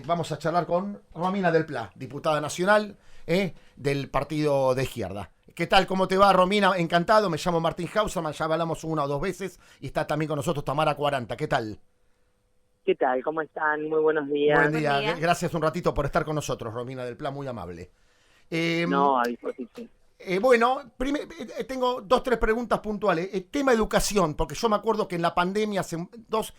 Vamos a charlar con Romina del Pla, diputada nacional del partido de izquierda. ¿Qué tal? ¿Cómo te va, Romina? Encantado. Me llamo Martín Hauserman, ya hablamos una o dos veces y está también con nosotros Tamara 40. ¿Qué tal? ¿Qué tal? ¿Cómo están? Muy buenos días. Buen día. Buen día. Gracias un ratito por estar con nosotros, Romina del Pla, muy amable. Eh, No, a disposición. Bueno, tengo dos, tres preguntas puntuales. Tema educación, porque yo me acuerdo que en la pandemia, vos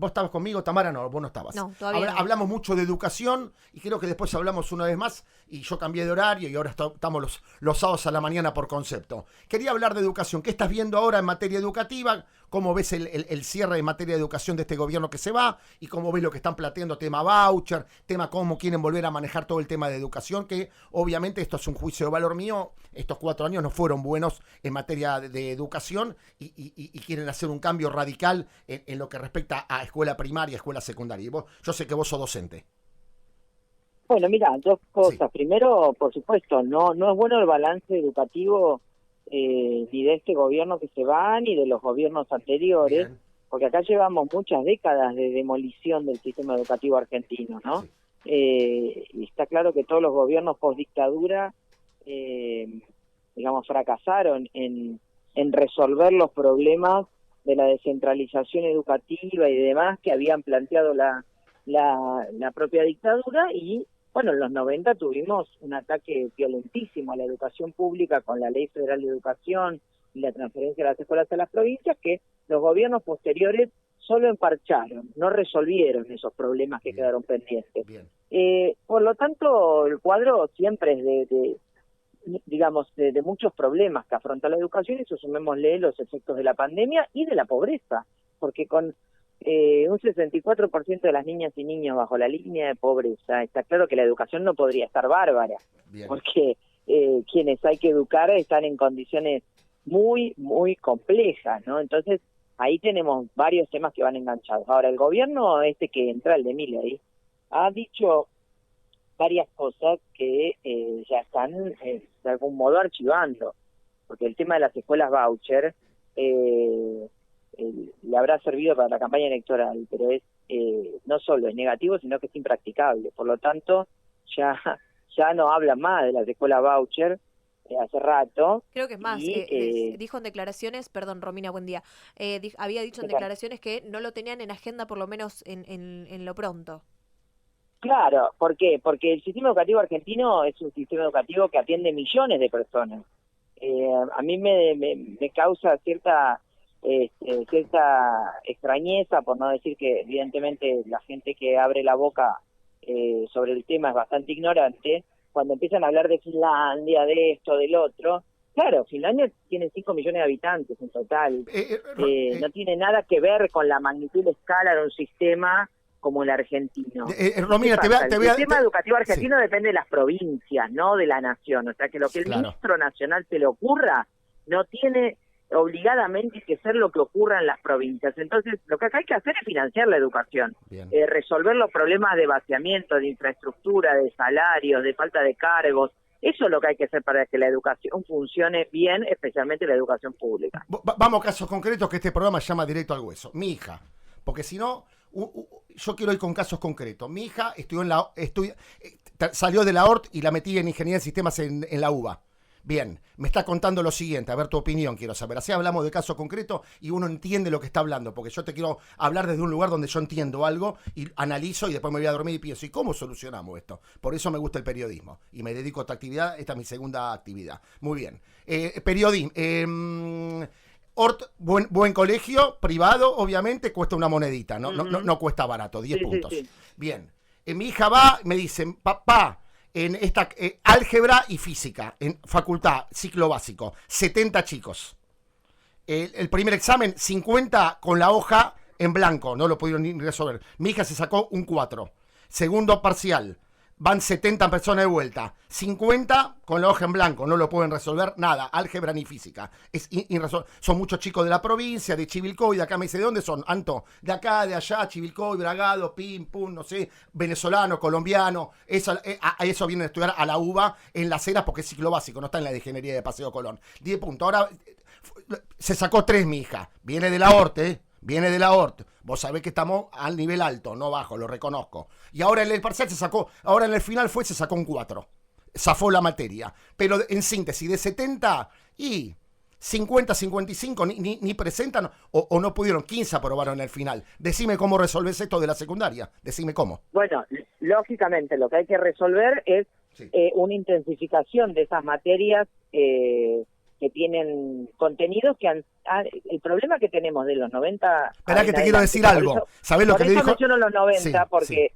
estabas conmigo, Tamara, no, vos no estabas. No, todavía no. Hablamos mucho de educación y creo que después hablamos una vez más y yo cambié de horario y ahora estamos los sábados a la mañana por concepto. Quería hablar de educación. ¿Qué estás viendo ahora en materia educativa? ¿Cómo ves el cierre en materia de educación de este gobierno que se va? ¿Y cómo ves lo que están planteando, tema voucher, tema cómo quieren volver a manejar todo el tema de educación? Que obviamente esto es un juicio de valor mío. Estos 4 años no fueron buenos en materia de educación y quieren hacer un cambio radical en lo que respecta a escuela primaria, escuela secundaria. Y yo sé que vos sos docente. Bueno, mira, dos cosas. Sí. Primero, por supuesto, no es bueno el balance educativo ni de este gobierno que se va ni de los gobiernos anteriores, Bien. porque acá llevamos muchas décadas de demolición del sistema educativo argentino, ¿no? Sí. Y está claro que todos los gobiernos post-dictadura, digamos, fracasaron en resolver los problemas de la descentralización educativa y demás que habían planteado la propia dictadura. Y bueno, en los 90 tuvimos un ataque violentísimo a la educación pública con la Ley Federal de Educación y la transferencia de las escuelas a las provincias, que los gobiernos posteriores solo emparcharon, no resolvieron esos problemas que quedaron pendientes. Bien. Por lo tanto, el cuadro siempre es de muchos problemas que afronta la educación, y eso sumémosle los efectos de la pandemia y de la pobreza, porque con un 64% de las niñas y niños bajo la línea de pobreza, está claro que la educación no podría estar bárbara, Bien. porque quienes hay que educar están en condiciones muy, muy complejas, ¿no? Entonces, ahí tenemos varios temas que van enganchados. Ahora, el gobierno que entra, el de Milei, ha dicho varias cosas que ya están de algún modo archivando, porque el tema de las escuelas voucher le habrá servido para la campaña electoral, pero no solo es negativo, sino que es impracticable. Por lo tanto, ya no hablan más de las escuelas voucher hace rato. Creo que es más, dijo en declaraciones, perdón Romina, buen día, había dicho en declaraciones que no lo tenían en agenda por lo menos en lo pronto. Claro, ¿por qué? Porque el sistema educativo argentino es un sistema educativo que atiende millones de personas. A mí me causa cierta extrañeza, por no decir que evidentemente la gente que abre la boca sobre el tema es bastante ignorante, cuando empiezan a hablar de Finlandia, de esto, del otro. Claro, Finlandia tiene 5 millones de habitantes en total. No tiene nada que ver con la magnitud de escala de un sistema como el argentino. Romina, el sistema educativo argentino depende de las provincias, no de la nación. O sea que lo que el ministro nacional se le ocurra no tiene obligadamente que ser lo que ocurra en las provincias. Entonces, lo que acá hay que hacer es financiar la educación, resolver los problemas de vaciamiento, de infraestructura, de salarios, de falta de cargos. Eso es lo que hay que hacer para que la educación funcione bien, especialmente la educación pública. Vamos a casos concretos, que este programa se llama Directo al Hueso. Mi hija, porque si no, yo quiero ir con casos concretos. Mi hija salió de la ORT y la metí en Ingeniería de Sistemas en la UBA. Bien, me está contando lo siguiente, a ver tu opinión, quiero saber. Así hablamos de casos concretos y uno entiende lo que está hablando, porque yo te quiero hablar desde un lugar donde yo entiendo algo y analizo y después me voy a dormir y pienso, ¿y cómo solucionamos esto? Por eso me gusta el periodismo y me dedico a esta actividad, esta es mi segunda actividad. Muy bien. Periodismo. ORT, buen colegio, privado, obviamente, cuesta una monedita, no, no cuesta barato, 10 puntos. Sí. Bien. Mi hija va, me dice, papá, en esta álgebra y física, en facultad, ciclo básico, 70 chicos. El primer examen, 50 con la hoja en blanco, no lo pudieron ni resolver. Mi hija se sacó un 4. Segundo parcial, van 70 personas de vuelta, 50 con la hoja en blanco, no lo pueden resolver nada, álgebra ni física. Son muchos chicos de la provincia, de Chivilcoy, de acá me dice, ¿de dónde son? Anto, de acá, de allá, Chivilcoy, Bragado, pim, pum, no sé, venezolano, colombiano. A eso vienen a estudiar a la UBA en Las Heras porque es ciclo básico, no está en la de ingeniería de Paseo Colón. 10 puntos. Ahora se sacó 3 mi hija, viene de la ORT, Viene de la ORT. Vos sabés que estamos al nivel alto, no bajo, lo reconozco. Y ahora en el parcial ahora en el final se sacó un 4. Zafó la materia. Pero en síntesis, de 70 y 50, 55 ni presentan o no pudieron, 15 aprobaron en el final. Decime cómo resolvés esto de la secundaria. Decime cómo. Bueno, lógicamente lo que hay que resolver es una intensificación de esas materias que tienen contenidos que el problema que tenemos de los 90... Esperá que te quiero decir algo. ¿Sabés lo que le dijo? Por eso menciono los 90, porque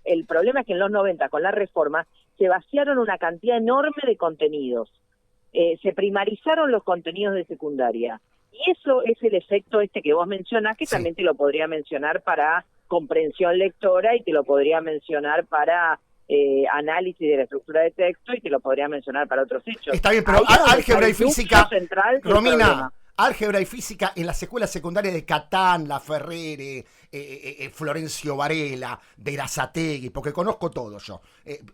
el problema es que en los 90, con la reforma, se vaciaron una cantidad enorme de contenidos. Se primarizaron los contenidos de secundaria. Y eso es el efecto que vos mencionás, que también te lo podría mencionar para comprensión lectora y te lo podría mencionar para análisis de la estructura de texto y te lo podría mencionar para otros hechos. Está bien, pero álgebra y física, Romina, álgebra y física en las escuelas secundarias de Catán, La Ferrere, Florencio Varela, Berazategui, porque conozco todo yo,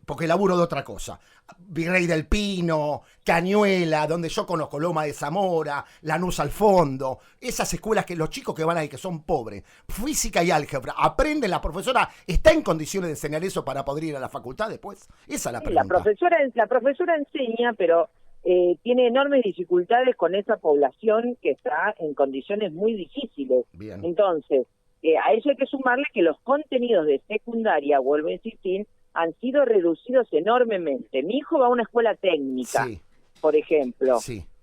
porque laburo de otra cosa. Virrey del Pino, Cañuela, donde yo conozco Loma de Zamora, Lanús al fondo, esas escuelas que los chicos que van ahí, que son pobres, física y álgebra, aprenden, la profesora está en condiciones de enseñar eso para poder ir a la facultad después. Esa es la pregunta. La profesora enseña, pero tiene enormes dificultades con esa población que está en condiciones muy difíciles. Bien. Entonces, a eso hay que sumarle que los contenidos de secundaria, vuelvo a insistir, han sido reducidos enormemente. Mi hijo va a una escuela técnica, por ejemplo,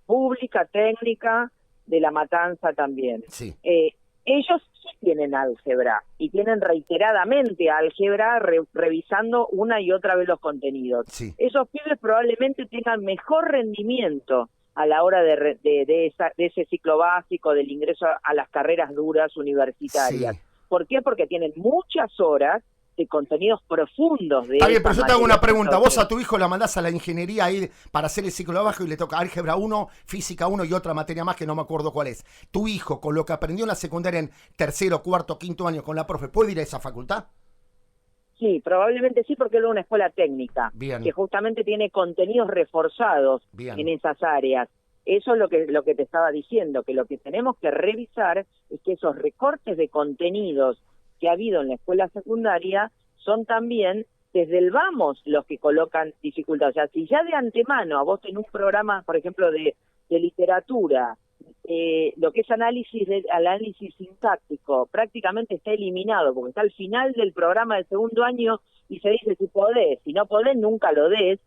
pública, técnica, de La Matanza también. Ellos sí tienen álgebra y tienen reiteradamente álgebra revisando una y otra vez los contenidos. Esos pibes probablemente tengan mejor rendimiento a la hora de ese ciclo básico, del ingreso a las carreras duras universitarias. ¿Por qué? Porque tienen muchas horas de contenidos profundos. Está bien, pero yo te hago una pregunta. Vos a tu hijo la mandás a la ingeniería ahí para hacer el ciclo bajo y le toca álgebra 1, física 1 y otra materia más que no me acuerdo cuál es. Tu hijo, con lo que aprendió en la secundaria en tercero, cuarto, quinto año con la profe, ¿puede ir a esa facultad? Sí, probablemente sí, porque es una escuela técnica, que justamente tiene contenidos reforzados en esas áreas. Eso es lo que te estaba diciendo, que lo que tenemos que revisar es que esos recortes de contenidos que ha habido en la escuela secundaria son también desde el vamos los que colocan dificultades. O sea, si ya de antemano a vos en un programa, por ejemplo, de literatura, lo que es análisis sintáctico prácticamente está eliminado, porque está al final del programa del segundo año y se dice si podés, si no podés nunca lo des.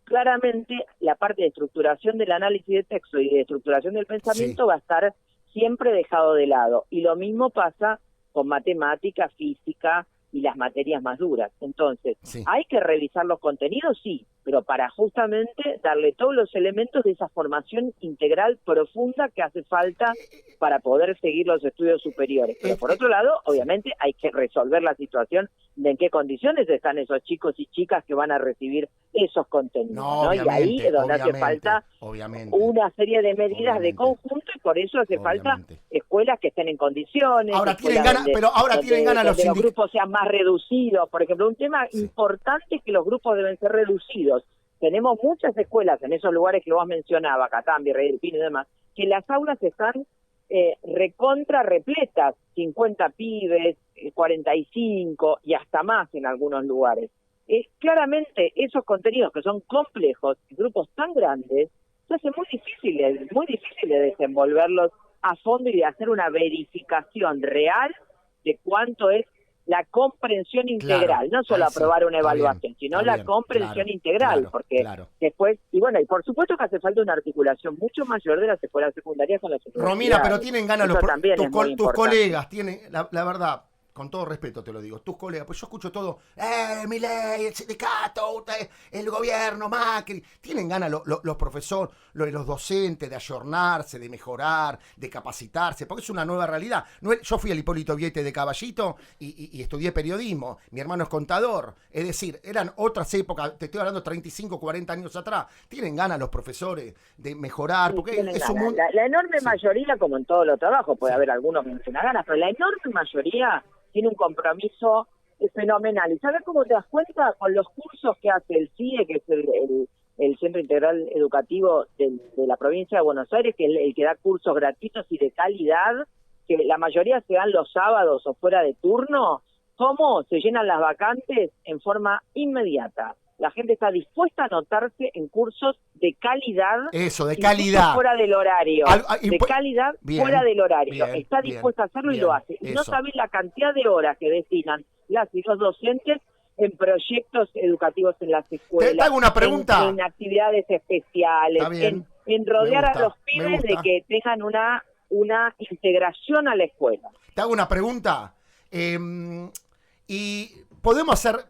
Claramente la parte de estructuración del análisis de texto y de estructuración del pensamiento va a estar siempre dejado de lado. Y lo mismo pasa con matemática, física y las materias más duras. Entonces, ¿hay que revisar los contenidos? Sí, pero para justamente darle todos los elementos de esa formación integral profunda que hace falta para poder seguir los estudios superiores. Pero por otro lado, obviamente, hay que resolver la situación de en qué condiciones están esos chicos y chicas que van a recibir esos contenidos, ¿no? Y ahí es donde hace falta una serie de medidas de conjunto y por eso hace falta escuelas que estén en condiciones. Ahora tienen ganas, pero ahora tienen ganas los grupos sean más reducidos. Por ejemplo, un tema importante es que los grupos deben ser reducidos. Tenemos muchas escuelas en esos lugares que vos mencionabas, Catán, Virrey del Pino y demás, que las aulas están recontra repletas, 50 pibes, 45 y hasta más en algunos lugares. Claramente esos contenidos que son complejos, grupos tan grandes, se hace muy difícil de desenvolverlos a fondo y de hacer una verificación real de cuánto es la comprensión integral, no solo aprobar una evaluación, sino la comprensión integral, porque después, y por supuesto que hace falta una articulación mucho mayor de las escuelas secundarias con las universidades. Romina, pero tienen ganas tus colegas, tienen, la verdad, con todo respeto te lo digo, tus colegas, pues yo escucho todo, Milei, el sindicato, el gobierno, Macri, tienen ganas los profesores, los docentes de ayornarse, de mejorar, de capacitarse, porque es una nueva realidad. Yo fui al Hipólito Viete de Caballito y estudié periodismo, mi hermano es contador, es decir, eran otras épocas, te estoy hablando 35, 40 años atrás, tienen ganas los profesores de mejorar, porque es un mundo... La enorme mayoría, como en todos los trabajos, puede haber algunos que no tengan ganas, pero la enorme mayoría tiene un compromiso fenomenal. ¿Y sabes cómo te das cuenta? Con los cursos que hace el CIE, que es el Centro Integral Educativo de la provincia de Buenos Aires, que es el que da cursos gratuitos y de calidad, que la mayoría se dan los sábados o fuera de turno, cómo se llenan las vacantes en forma inmediata. La gente está dispuesta a anotarse en cursos de calidad. Eso, de calidad. Fuera del horario. De calidad bien, fuera del horario. Bien, está dispuesta a hacerlo y lo hace. Y no sabés la cantidad de horas que destinan las y los docentes en proyectos educativos en las escuelas. Te hago una pregunta. En actividades especiales. En rodear a los pibes de que tengan una integración a la escuela. Te hago una pregunta. Y podemos hacer...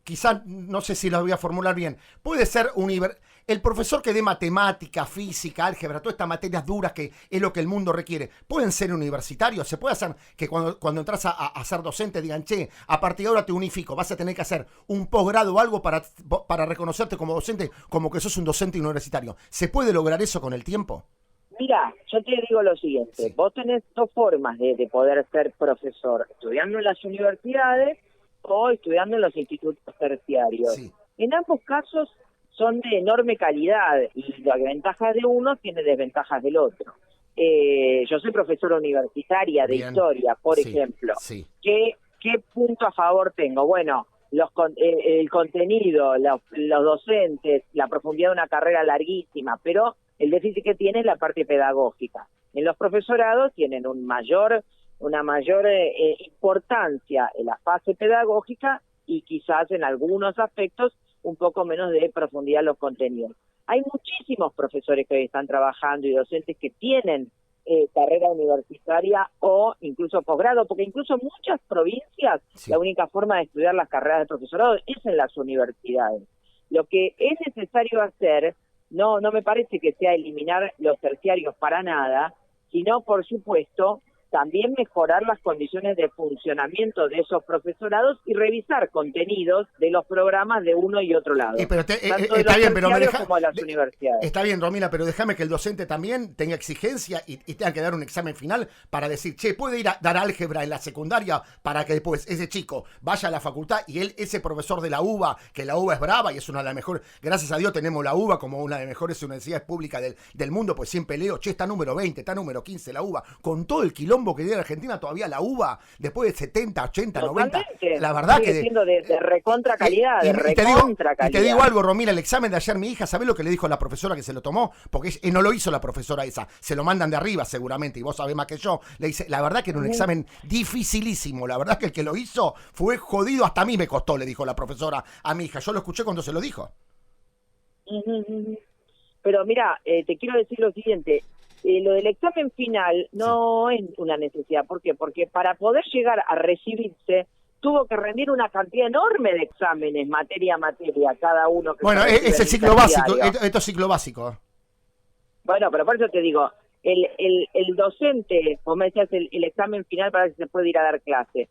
Quizás, no sé si lo voy a formular bien, puede ser el profesor que dé matemática, física, álgebra, todas estas materias duras que es lo que el mundo requiere, ¿pueden ser universitarios? ¿Se puede hacer que cuando entras a ser docente digan, che, a partir de ahora te unifico, vas a tener que hacer un posgrado o algo para reconocerte como docente, como que sos un docente universitario? ¿Se puede lograr eso con el tiempo? Mira, yo te digo lo siguiente, vos tenés dos formas de poder ser profesor, estudiando en las universidades o estudiando en los institutos terciarios. Sí. En ambos casos son de enorme calidad y las ventajas de uno tiene desventajas del otro. Yo soy profesora universitaria de historia, por ejemplo. Sí. ¿Qué punto a favor tengo? Bueno, el contenido, los docentes, la profundidad de una carrera larguísima, pero el déficit que tiene es la parte pedagógica. En los profesorados tienen una mayor importancia en la fase pedagógica y quizás en algunos aspectos un poco menos de profundidad en los contenidos. Hay muchísimos profesores que hoy están trabajando y docentes que tienen carrera universitaria o incluso posgrado, porque incluso en muchas provincias la única forma de estudiar las carreras de profesorado es en las universidades. Lo que es necesario hacer, no me parece que sea eliminar los terciarios para nada, sino, por supuesto, también mejorar las condiciones de funcionamiento de esos profesorados y revisar contenidos de los programas de uno y otro lado. Pero tanto de está los bien, pero como de las universidades. Está bien, Romina, pero déjame que el docente también tenga exigencia y tenga que dar un examen final para decir, che, puede ir a dar álgebra en la secundaria para que después ese chico vaya a la facultad y ese profesor de la UBA, que la UBA es brava y es una de las mejores, gracias a Dios tenemos la UBA como una de las mejores universidades públicas del mundo, pues siempre leo, che, está número 20, está número 15 la UBA, con todo el quilombo que tiene Argentina, todavía la UBA, después de 70, 80, Totalmente. 90, la verdad que... siendo de recontra calidad, y te digo algo, Romina, el examen de ayer mi hija, ¿sabés lo que le dijo la profesora que se lo tomó? Porque no lo hizo la profesora esa, se lo mandan de arriba seguramente, y vos sabés más que yo. Le dice, la verdad que era un examen dificilísimo, la verdad que el que lo hizo fue jodido, hasta a mí me costó, le dijo la profesora a mi hija. Yo lo escuché cuando se lo dijo. Pero mira, te quiero decir lo siguiente, lo del examen final no es una necesidad. ¿Por qué? Porque para poder llegar a recibirse tuvo que rendir una cantidad enorme de exámenes, materia a materia, cada uno. Bueno, es el ciclo básico, esto es ciclo básico. Bueno, pero por eso te digo, el docente, vos me decías el examen final para que se puede ir a dar clase,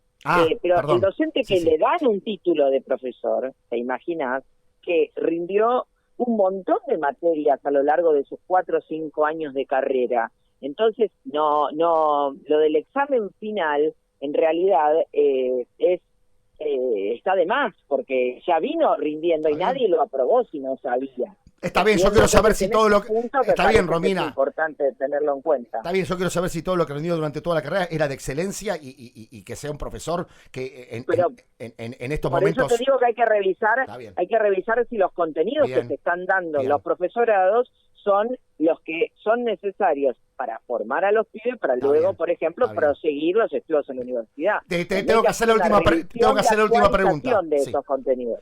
pero perdón. El docente que le dan un título de profesor, te imaginas, que rindió un montón de materias a lo largo de sus 4 o 5 años de carrera. Entonces, no, lo del examen final, en realidad, está de más, porque ya vino rindiendo y nadie lo aprobó si no sabía. Está bien, yo quiero saber si todo lo que... Está bien, Romina. Es importante tenerlo en cuenta. Está bien, yo quiero saber si todo lo que rindió durante toda la carrera era de excelencia y que sea un profesor que en estos momentos... Por eso te digo que hay que revisar si los contenidos que se están dando en los profesorados son los que son necesarios para formar a los pibes, para luego, por ejemplo, proseguir los estudios en la universidad. Tengo que hacer la última pregunta. De esos contenidos.